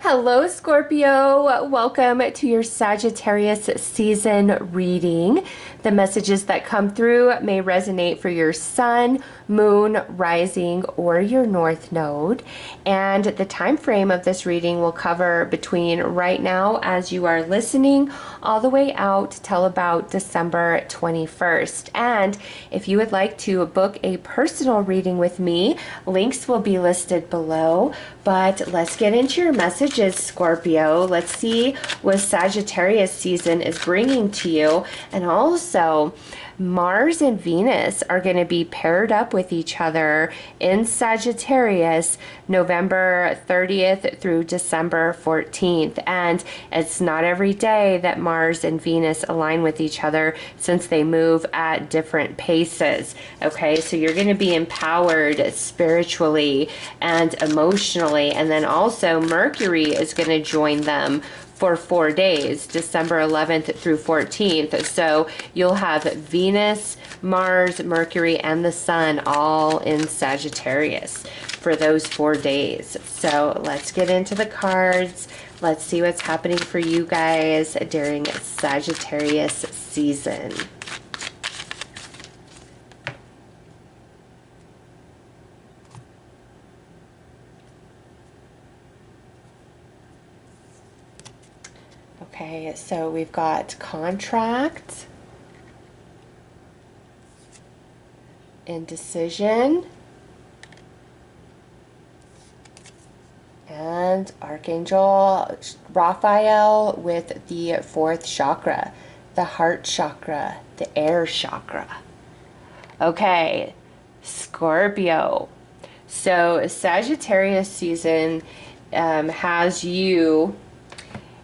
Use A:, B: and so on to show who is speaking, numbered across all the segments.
A: Hello, Scorpio. Welcome to your Sagittarius season reading. The messages that come through may resonate for your sun, moon, rising, or your north node. And the time frame of this reading will cover between right now as you are listening all the way out till about December 21st. And if you would like to book a personal reading with me, links will be listed below. But let's get into your messages, Scorpio. Let's see what Sagittarius season is bringing to you. And also, Mars and Venus are going to be paired up with each other in Sagittarius November 30th through December 14th. And it's not every day that Mars and Venus align with each other since they move at different paces. Okay, so you're going to be empowered spiritually and emotionally. And then also Mercury is going to join them for 4 days, December 11th through 14th. So you'll have Venus, Mars, Mercury, and the Sun all in Sagittarius for those 4 days. So let's get into the cards. Let's see what's happening for you guys during Sagittarius season. Okay, so we've got contract, indecision, and Archangel Raphael with the fourth chakra, the heart chakra, the air chakra. Okay, Scorpio. So Sagittarius season has you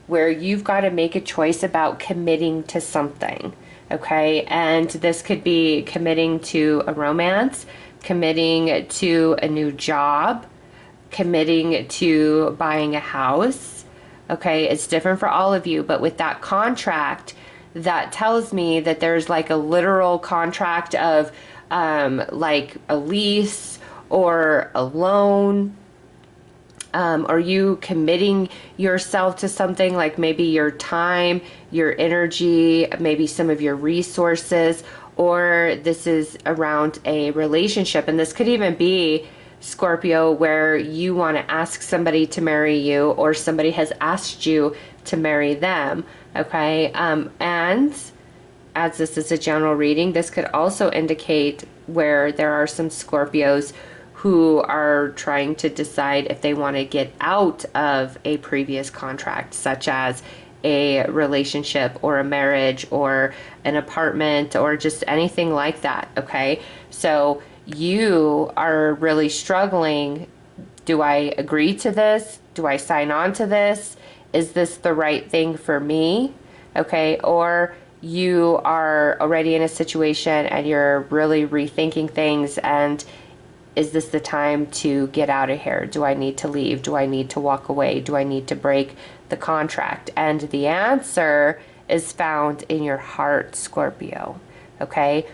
A: where you've got to make a choice about committing to something, okay? And this could be committing to a romance, committing to a new job, committing to buying a house, okay? It's different for all of you, but with that contract, that tells me that there's like a literal contract of like a lease or a loan. Are you committing yourself to something like maybe your time, your energy, maybe some of your resources, or this is around a relationship? And this could even be, Scorpio, where you want to ask somebody to marry you or somebody has asked you to marry them, okay? And as this is a general reading, this could also indicate where there are some Scorpios who are trying to decide if they want to get out of a previous contract, such as a relationship or a marriage or an apartment or just anything like that, okay? So you are really struggling. Do I agree to this? Do I sign on to this? Is this the right thing for me? Okay, or you are already in a situation and you're really rethinking things, and is this the time to get out of here? Do I need to leave? Do I need to walk away? Do I need to break the contract? And the answer is found in your heart, Scorpio, okay?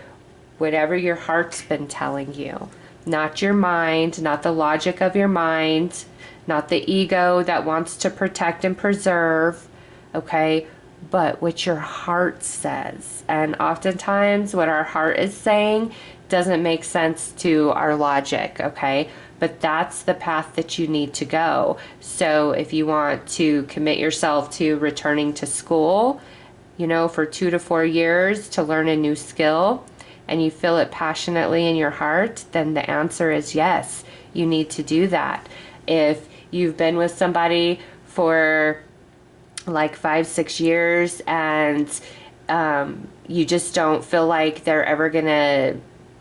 A: Whatever your heart's been telling you, not your mind, not the logic of your mind, not the ego that wants to protect and preserve, okay? But what your heart says. And oftentimes what our heart is saying doesn't make sense to our logic, okay? But that's the path that you need to go. So if you want to commit yourself to returning to school, you know, for 2 to 4 years to learn a new skill, and you feel it passionately in your heart, then the answer is yes, you need to do that. If you've been with somebody for like 5-6 years and you just don't feel like they're ever gonna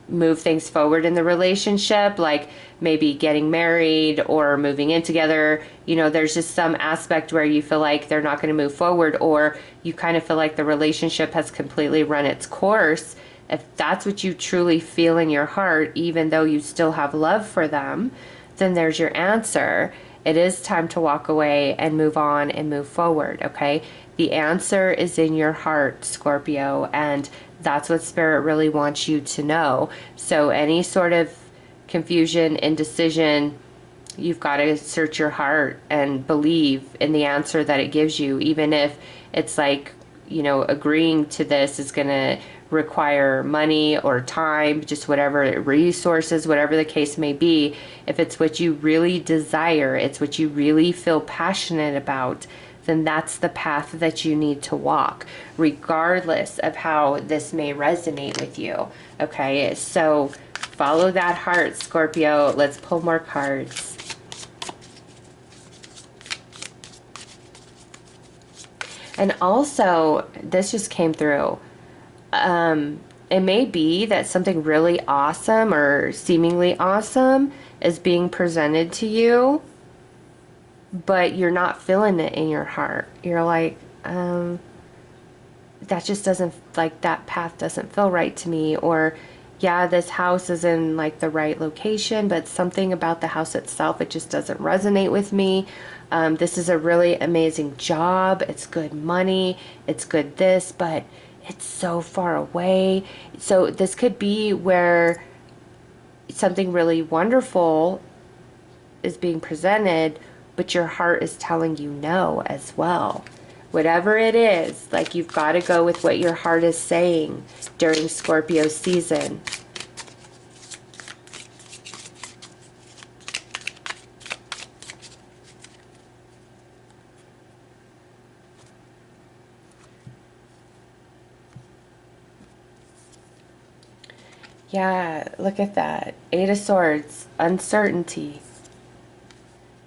A: move things forward in the relationship, like maybe getting married or moving in together, you know, there's just some aspect where you feel like they're not going to move forward, or you kind of feel like the relationship has completely run its course. If that's what you truly feel in your heart, even though you still have love for them, then there's your answer. It is time to walk away and move on and move forward, okay? The answer is in your heart, Scorpio, and that's what Spirit really wants you to know. So any sort of confusion, indecision, You've got to search your heart and believe in the answer that it gives you, even if it's like, you know, agreeing to this is going to require money or time, just whatever resources, whatever the case may be. If it's what you really desire, it's what you really feel passionate about, then that's the path that you need to walk, regardless of how this may resonate with you. Okay, so follow that heart, Scorpio. Let's pull more cards. And also, this just came through. It may be that something really awesome or seemingly awesome is being presented to you, but you're not feeling it in your heart. You're like, that just doesn't, like, that path doesn't feel right to me. Or, yeah, this house is in like the right location, but something about the house itself, it just doesn't resonate with me. This is a really amazing job. It's good money. It's good this, but it's so far away. So this could be where something really wonderful is being presented, but your heart is telling you no as well. Whatever it is, like, you've got to go with what your heart is saying during Scorpio season. Yeah, look at that. Eight of Swords, uncertainty.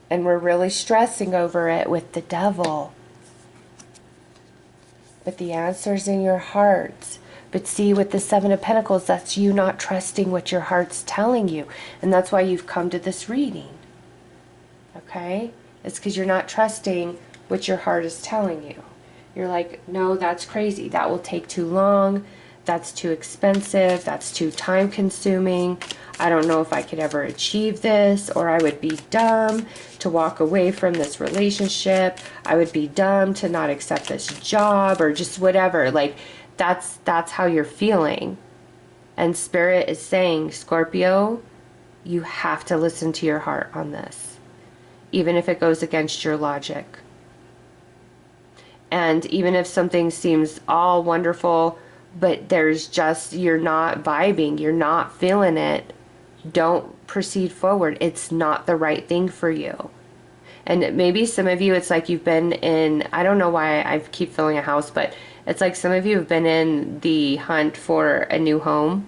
A: And we're really stressing over it with the Devil. But the answer's in your heart. But see, with the Seven of Pentacles, that's you not trusting what your heart's telling you. And that's why you've come to this reading. Okay? It's because you're not trusting what your heart is telling you. You're like, no, that's crazy. That will take too long. That's too expensive. That's too time consuming. I don't know if I could ever achieve this, or I would be dumb to walk away from this relationship. I would be dumb to not accept this job, or just whatever. Like, that's how you're feeling. And Spirit is saying, Scorpio, you have to listen to your heart on this, even if it goes against your logic. And even if something seems all wonderful, but there's just, you're not vibing, you're not feeling it, don't proceed forward. It's not the right thing for you. And maybe some of you, it's like you've been in, I don't know why I keep feeling a house, but it's like some of you have been in the hunt for a new home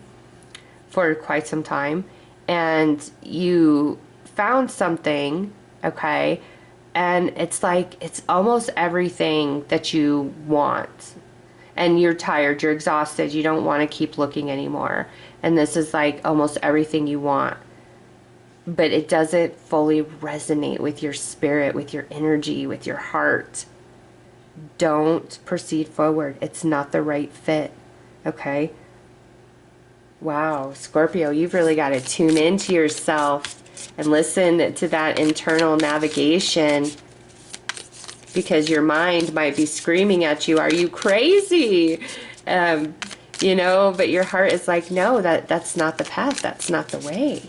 A: for quite some time, and you found something, okay, and it's like, it's almost everything that you want. And you're tired, you're exhausted, you don't want to keep looking anymore. And this is like almost everything you want. But it doesn't fully resonate with your spirit, with your energy, with your heart. Don't proceed forward. It's not the right fit. Okay? Wow, Scorpio, you've really got to tune into yourself and listen to that internal navigation, because your mind might be screaming at you, are you crazy? You know, but your heart is like, no, that's not the path. That's not the way.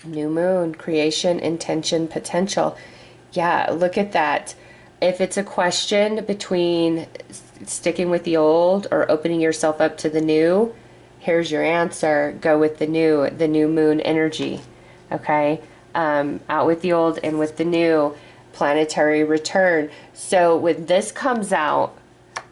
A: New moon, creation, intention, potential. Yeah, look at that. If it's a question between sticking with the old or opening yourself up to the new, here's your answer. Go with the new moon energy. Okay? Out with the old and with the new. Planetary return. So when this comes out,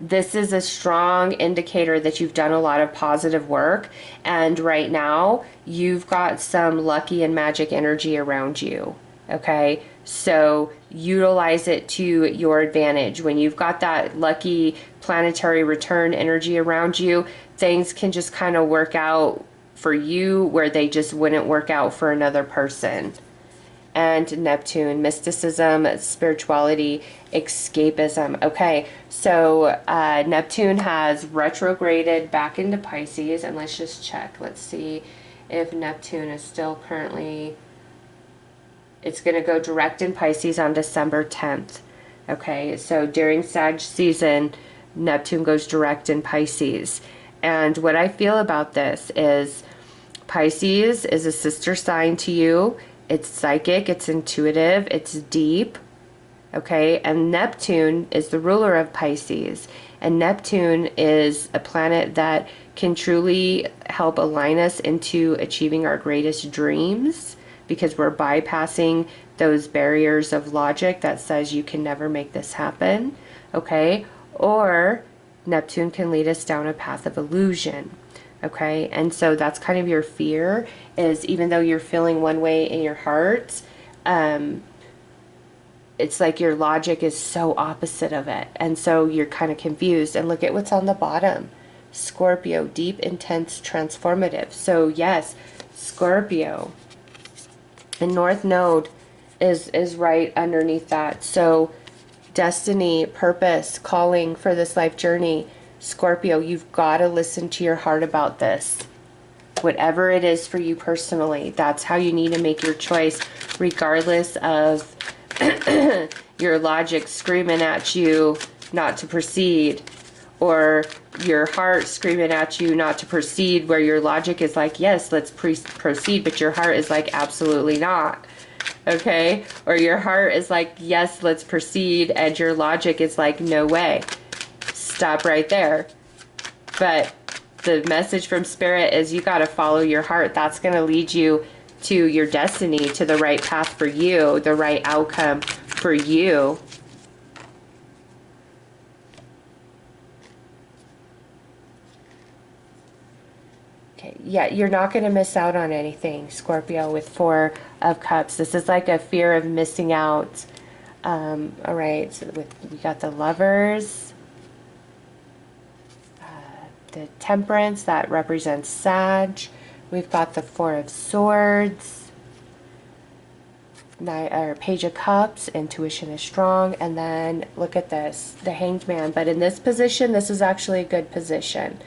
A: this is a strong indicator that you've done a lot of positive work, and right now you've got some lucky and magic energy around you. Okay, so utilize it to your advantage. When you've got that lucky planetary return energy around you, things can just kind of work out for you where they just wouldn't work out for another person. And Neptune, mysticism, spirituality, escapism. Okay, so Neptune has retrograded back into Pisces, and let's just check. Let's see if Neptune is still currently, it's going to go direct in Pisces on December 10th. Okay, so during Sag season, Neptune goes direct in Pisces. And what I feel about this is Pisces is a sister sign to you. It's psychic, it's intuitive, it's deep. Okay, and Neptune is the ruler of Pisces. And Neptune is a planet that can truly help align us into achieving our greatest dreams, because we're bypassing those barriers of logic that says you can never make this happen. Okay, or Neptune can lead us down a path of illusion. Okay, and so that's kind of your fear, is even though you're feeling one way in your heart, it's like your logic is so opposite of it. And so you're kind of confused. And look at what's on the bottom. Scorpio, deep, intense, transformative. So yes, Scorpio. The North Node is right underneath that. So destiny, purpose, calling for this life journey. Scorpio, you've got to listen to your heart about this. Whatever it is for you personally, that's how you need to make your choice, regardless of your logic screaming at you not to proceed, or your heart screaming at you not to proceed, where your logic is like, yes, let's proceed, but your heart is like, absolutely not. Okay? Or your heart is like, yes, let's proceed, and your logic is like, no way. Stop right there. But the message from Spirit is you got to follow your heart. That's going to lead you to your destiny, to the right path for you, the right outcome for you. Okay, yeah, you're not going to miss out on anything, Scorpio, with Four of Cups. This is like a fear of missing out. All right, so we got the Lovers, the Temperance, that represents Sag. We've got the Four of Swords, Page of Cups, intuition is strong, and then look at this, the Hanged Man. But in this position, this is actually a good position,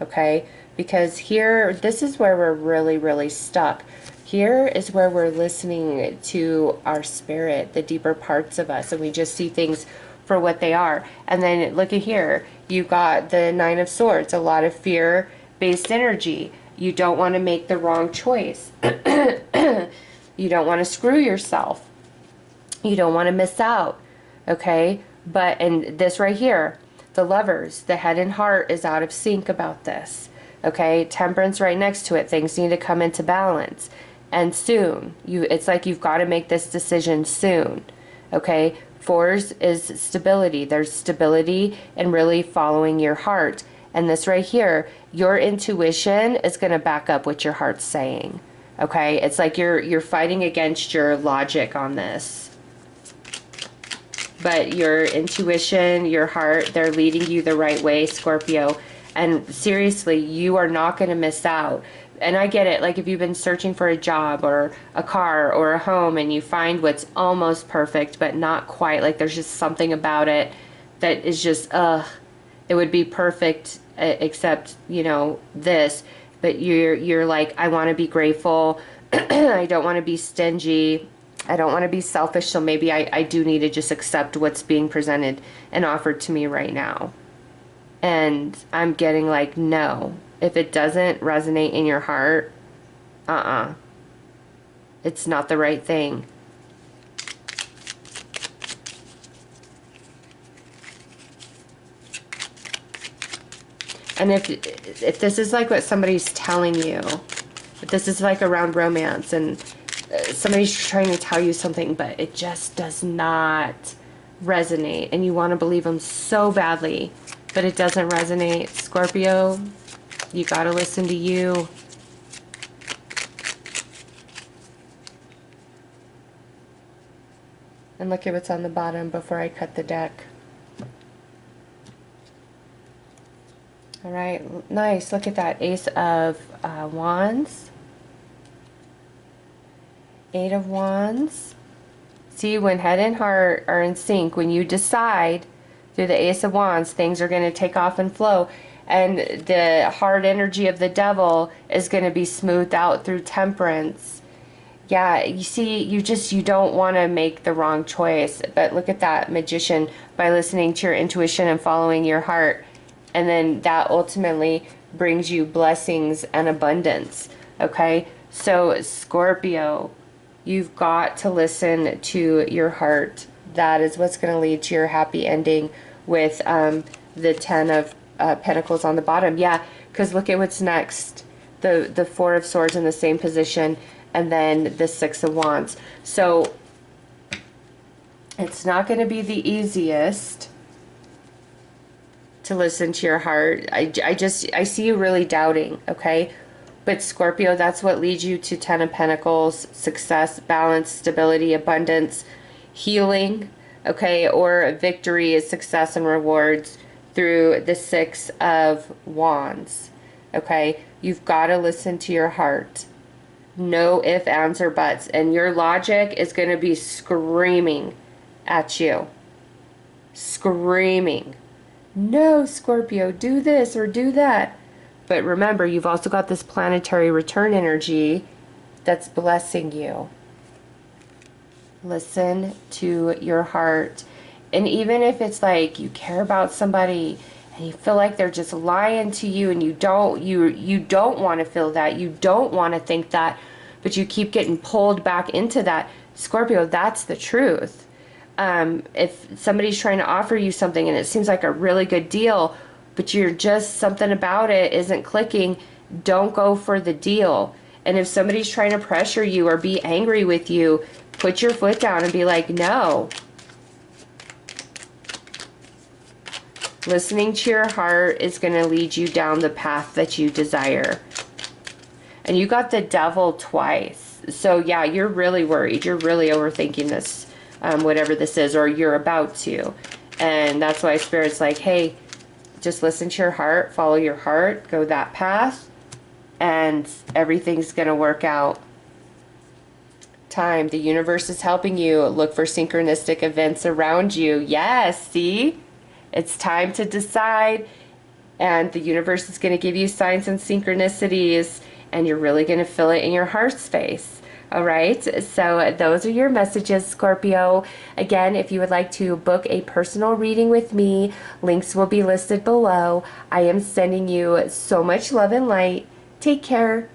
A: okay? Because here, this is where we're really, really stuck. Here is where we're listening to our spirit, the deeper parts of us, and we just see things for what they are. And then look at here, you got the Nine of Swords, a lot of fear-based energy. You don't want to make the wrong choice. You don't want to screw yourself. You don't want to miss out. Okay? But, and this right here, the Lovers, the head and heart is out of sync about this. Okay? Temperance right next to it. Things need to come into balance. And soon. It's like you've got to make this decision soon. Okay? Fours is stability. There's stability in really following your heart. And this right here, your intuition is going to back up what your heart's saying. Okay? It's like you're fighting against your logic on this. But your intuition, your heart, they're leading you the right way, Scorpio. And seriously, you are not going to miss out. And I get it, like if you've been searching for a job or a car or a home and you find what's almost perfect but not quite, like there's just something about it that is just, it would be perfect except, you know, this. But you're like, I want to be grateful. I don't want to be stingy. I don't want to be selfish. So maybe I do need to just accept what's being presented and offered to me right now. And I'm getting like, no. If it doesn't resonate in your heart, it's not the right thing. And if this is like what somebody's telling you, if this is like around romance and somebody's trying to tell you something, but it just does not resonate, and you want to believe them so badly, but it doesn't resonate, Scorpio, you got to listen to you. And look at what's on the bottom before I cut the deck. All right, nice. Look at that. Ace of Wands. Eight of Wands. See, when head and heart are in sync, when you decide through the Ace of Wands, things are going to take off and flow. And the hard energy of the devil is going to be smoothed out through Temperance. Yeah, you see, you don't want to make the wrong choice. But look at that magician, by listening to your intuition and following your heart. And then that ultimately brings you blessings and abundance. Okay? So, Scorpio, you've got to listen to your heart. That is what's going to lead to your happy ending with the Ten of Pentacles on the bottom. Yeah, because look at what's next. The Four of Swords in the same position, and then the Six of Wands. So it's not going to be the easiest to listen to your heart. I see you really doubting, okay? But Scorpio, that's what leads you to Ten of Pentacles, success, balance, stability, abundance, healing, okay? Or victory is success and rewards through the Six of Wands, okay? You've got to listen to your heart. No ifs, ands, or buts. And your logic is going to be screaming at you. Screaming. No, Scorpio, do this or do that. But remember, you've also got this planetary return energy that's blessing you. Listen to your heart. And even if it's like you care about somebody and you feel like they're just lying to you, and you don't want to feel that, you don't want to think that, but you keep getting pulled back into that, Scorpio, that's the truth. If somebody's trying to offer you something and it seems like a really good deal, but you're just, something about it isn't clicking, don't go for the deal. And if somebody's trying to pressure you or be angry with you, put your foot down and be like, no. Listening to your heart is going to lead you down the path that you desire. And you got the Devil twice. So yeah, you're really worried. You're really overthinking this, whatever this is, or you're about to. And that's why Spirit's like, hey, just listen to your heart, follow your heart, go that path, and everything's going to work out. Time. The universe is helping you. Look for synchronistic events around you. Yes, see? It's time to decide, and the universe is going to give you signs and synchronicities, and you're really going to feel it in your heart space. All right, so those are your messages, Scorpio. Again, if you would like to book a personal reading with me, links will be listed below. I am sending you so much love and light. Take care.